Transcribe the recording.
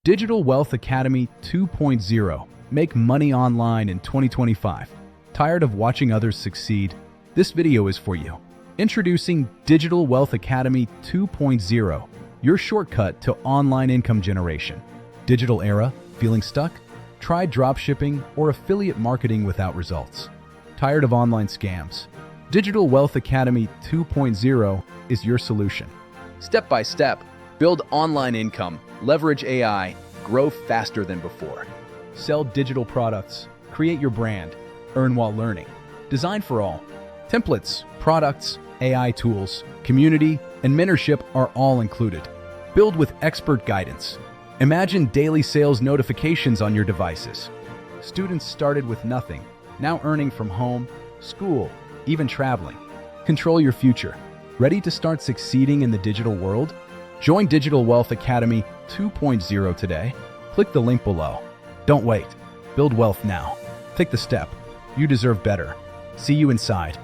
Digital Wealth Academy 2.0. Make money online in 2025. Tired of watching others succeed? This video is for you. Introducing Digital Wealth Academy 2.0, your shortcut to online income generation. Digital era? Feeling stuck? Try dropshipping or affiliate marketing without results. Tired of online scams? Digital Wealth Academy 2.0 is your solution. Step by step, build online income, leverage AI, grow faster than before. Sell digital products, create your brand, earn while learning. Design for all. Templates, products, AI tools, community, and mentorship are all included. Build with expert guidance. Imagine daily sales notifications on your devices. Students started with nothing, now earning from home, school, even traveling. Control your future. Ready to start succeeding in the digital world? Join Digital Wealth Academy 2.0 today. Click the link below. Don't wait. Build wealth now. Take the step. You deserve better. See you inside.